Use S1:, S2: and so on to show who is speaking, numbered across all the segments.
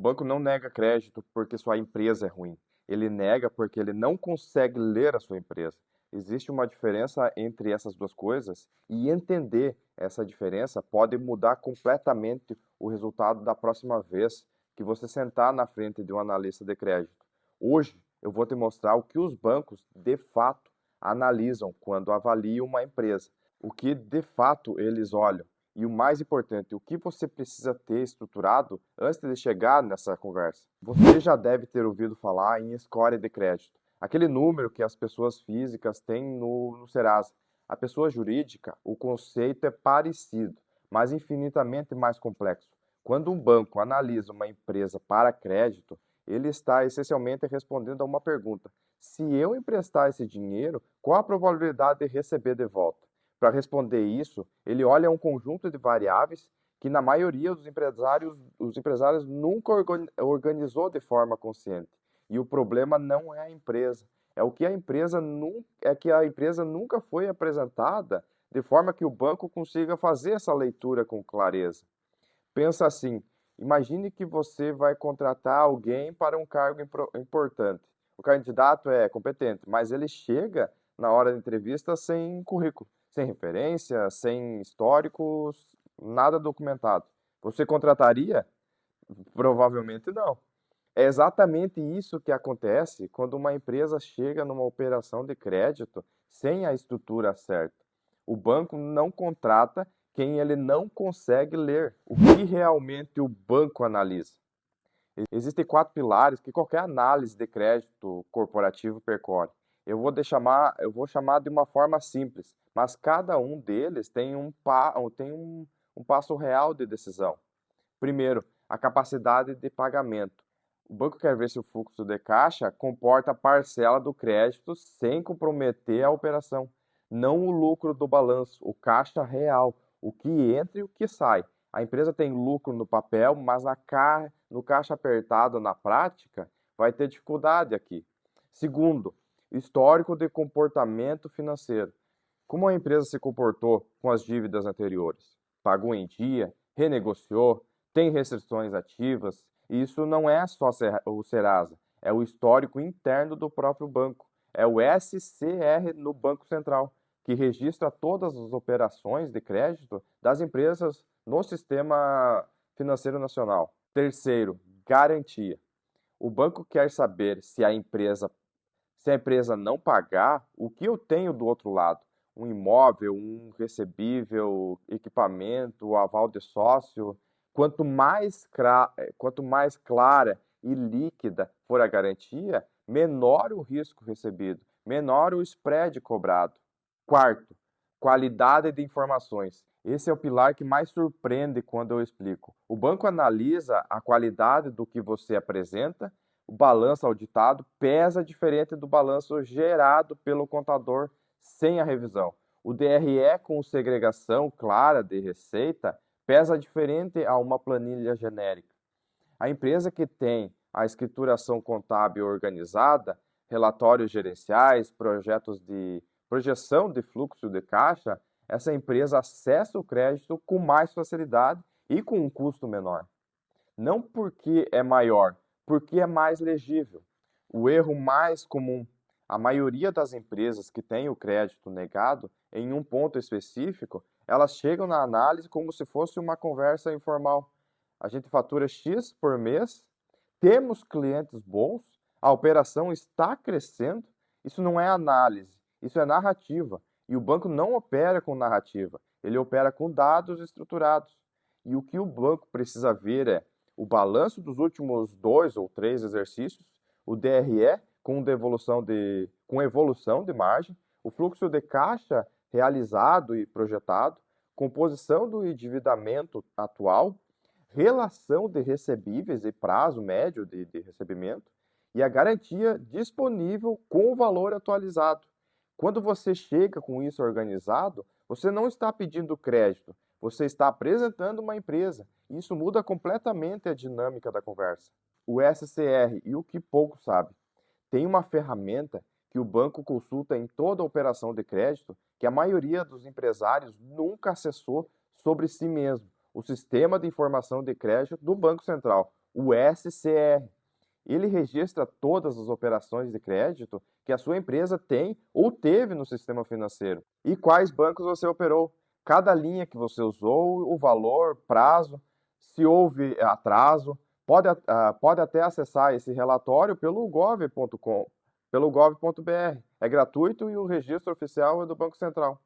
S1: banco não nega crédito porque sua empresa é ruim. Ele nega porque ele não consegue ler a sua empresa. Existe uma diferença entre essas duas coisas e entender essa diferença pode mudar completamente o resultado da próxima vez que você sentar na frente de um analista de crédito. Hoje eu vou te mostrar o que os bancos de fato analisam quando avaliam uma empresa, o que de fato eles olham. E o mais importante, o que você precisa ter estruturado antes de chegar nessa conversa. Você já deve ter ouvido falar em score de crédito, aquele número que as pessoas físicas têm no Serasa. A pessoa jurídica, o conceito é parecido, mas infinitamente mais complexo. Quando um banco analisa uma empresa para crédito, ele está essencialmente respondendo a uma pergunta: se eu emprestar esse dinheiro, qual a probabilidade de receber de volta? Para responder isso, ele olha um conjunto de variáveis que na maioria dos os empresários nunca organizou de forma consciente. E o problema não é a empresa, é o que a empresa é que a empresa nunca foi apresentada de forma que o banco consiga fazer essa leitura com clareza. Pensa assim, imagine que você vai contratar alguém para um cargo importante. O candidato é competente, mas ele chega na hora da entrevista sem currículo, sem referência, sem históricos, nada documentado. Você contrataria? Provavelmente não. É exatamente isso que acontece quando uma empresa chega numa operação de crédito sem a estrutura certa. O banco não contrata quem ele não consegue ler. O que realmente o banco analisa? Existem 4 pilares que qualquer análise de crédito corporativo percorre. Eu vou chamar de uma forma simples, mas cada um deles tem um passo real de decisão. Primeiro, a capacidade de pagamento. O banco quer ver se o fluxo de caixa comporta a parcela do crédito sem comprometer a operação, não o lucro do balanço, o caixa real, o que entra e o que sai. A empresa tem lucro no papel, mas no caixa apertado na prática vai ter dificuldade aqui. Segundo, histórico de comportamento financeiro. Como a empresa se comportou com as dívidas anteriores? Pagou em dia? Renegociou? Tem restrições ativas? E isso não é só o Serasa, é o histórico interno do próprio banco. É o SCR no Banco Central, que registra todas as operações de crédito das empresas no sistema financeiro nacional. Terceiro, garantia. O banco quer saber se a empresa não pagar, o que eu tenho do outro lado? Um imóvel, um recebível, equipamento, aval de sócio. Quanto mais clara e líquida for a garantia, menor o risco recebido, menor o spread cobrado. Quarto, qualidade de informações. Esse é o pilar que mais surpreende quando eu explico. O banco analisa a qualidade do que você apresenta. O balanço auditado pesa diferente do balanço gerado pelo contador sem a revisão. O DRE com segregação clara de receita pesa diferente a uma planilha genérica. A empresa que tem a escrituração contábil organizada, relatórios gerenciais, projetos de projeção de fluxo de caixa, essa empresa acessa o crédito com mais facilidade e com um custo menor. Não porque é maior, porque é mais legível. O erro mais comum, a maioria das empresas que têm o crédito negado em um ponto específico, elas chegam na análise como se fosse uma conversa informal. A gente fatura X por mês, temos clientes bons, a operação está crescendo. Isso não é análise, isso é narrativa. E o banco não opera com narrativa, ele opera com dados estruturados. E o que o banco precisa ver é o balanço dos últimos 2 ou 3 exercícios, o DRE com evolução de margem, o fluxo de caixa realizado e projetado, composição do endividamento atual, relação de recebíveis e prazo médio de recebimento e a garantia disponível com o valor atualizado. Quando você chega com isso organizado, você não está pedindo crédito, você está apresentando uma empresa. Isso muda completamente a dinâmica da conversa. O SCR, e o que pouco sabe, tem uma ferramenta que o banco consulta em toda operação de crédito que a maioria dos empresários nunca acessou sobre si mesmo, o Sistema de Informação de Crédito do Banco Central, o SCR. Ele registra todas as operações de crédito que a sua empresa tem ou teve no sistema financeiro e quais bancos você operou, cada linha que você usou, o valor, prazo, se houve atraso. Pode até acessar esse relatório pelo gov.com, pelo gov.br. É gratuito e o registro oficial é do Banco Central.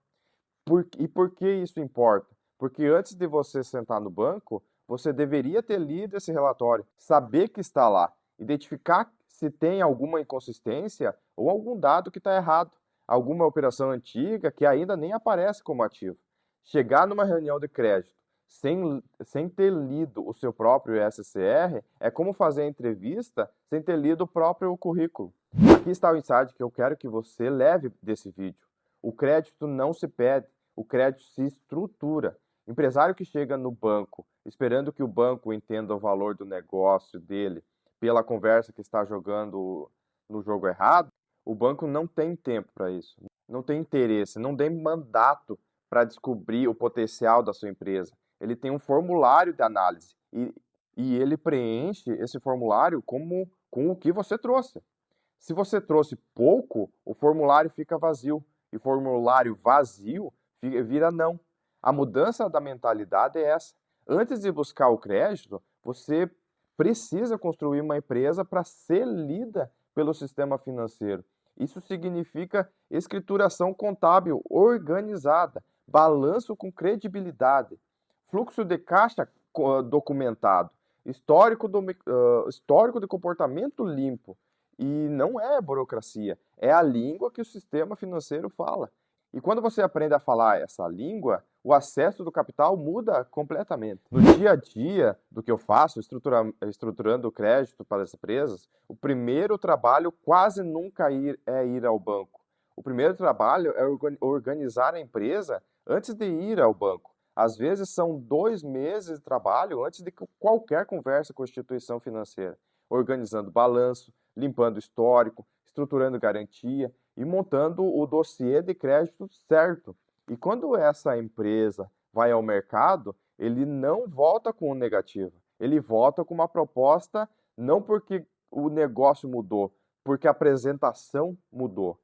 S1: E por que isso importa? Porque antes de você sentar no banco, você deveria ter lido esse relatório, saber que está lá, identificar se tem alguma inconsistência ou algum dado que está errado, alguma operação antiga que ainda nem aparece como ativo. Chegar numa reunião de crédito sem ter lido o seu próprio SCR é como fazer a entrevista sem ter lido o próprio currículo. Aqui está o insight que eu quero que você leve desse vídeo. O crédito não se pede, o crédito se estrutura. Empresário que chega no banco esperando que o banco entenda o valor do negócio dele pela conversa que está jogando no jogo errado, o banco não tem tempo para isso, não tem interesse, não tem mandato para descobrir o potencial da sua empresa. Ele tem um formulário de análise e ele preenche esse formulário com o que você trouxe. Se você trouxe pouco, o formulário fica vazio. E formulário vazio vira não. A mudança da mentalidade é essa. Antes de buscar o crédito, você precisa construir uma empresa para ser lida pelo sistema financeiro. Isso significa escrituração contábil organizada, balanço com credibilidade, fluxo de caixa documentado, histórico de comportamento limpo. E não é burocracia, é a língua que o sistema financeiro fala. E quando você aprende a falar essa língua, o acesso do capital muda completamente. No dia a dia do que eu faço, estruturando o crédito para as empresas, o primeiro trabalho quase nunca é ir ao banco. O primeiro trabalho é organizar a empresa antes de ir ao banco. Às vezes são 2 meses de trabalho antes de qualquer conversa com a instituição financeira, organizando balanço, limpando histórico, estruturando garantia e montando o dossiê de crédito certo. E quando essa empresa vai ao mercado, ele não volta com um negativo, ele volta com uma proposta não porque o negócio mudou, porque a apresentação mudou.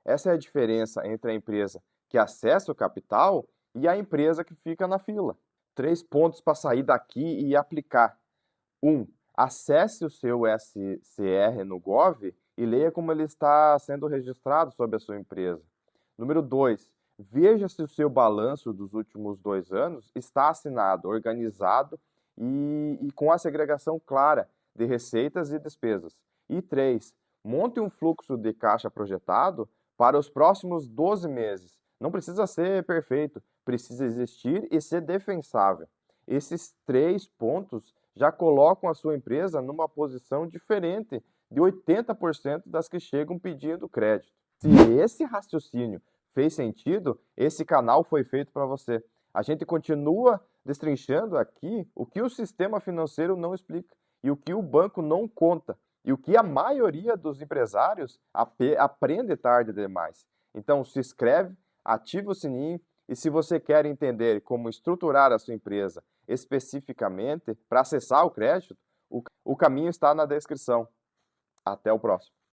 S1: Essa é a diferença entre a empresa que acessa o capital e a empresa que fica na fila. 3 pontos para sair daqui e aplicar. 1. Acesse o seu SCR no Gov e leia como ele está sendo registrado sobre a sua empresa. Número 2. Veja se o seu balanço dos últimos 2 anos está assinado, organizado e com a segregação clara de receitas e despesas. E 3. Monte um fluxo de caixa projetado para os próximos 12 meses. Não precisa ser perfeito, precisa existir e ser defensável. Esses 3 pontos já colocam a sua empresa numa posição diferente de 80% das que chegam pedindo crédito. Se esse raciocínio fez sentido, esse canal foi feito para você. A gente continua destrinchando aqui o que o sistema financeiro não explica e o que o banco não conta e o que a maioria dos empresários aprende tarde demais. Então, se inscreve, ativa o sininho e se você quer entender como estruturar a sua empresa especificamente para acessar o crédito, o caminho está na descrição. Até o próximo.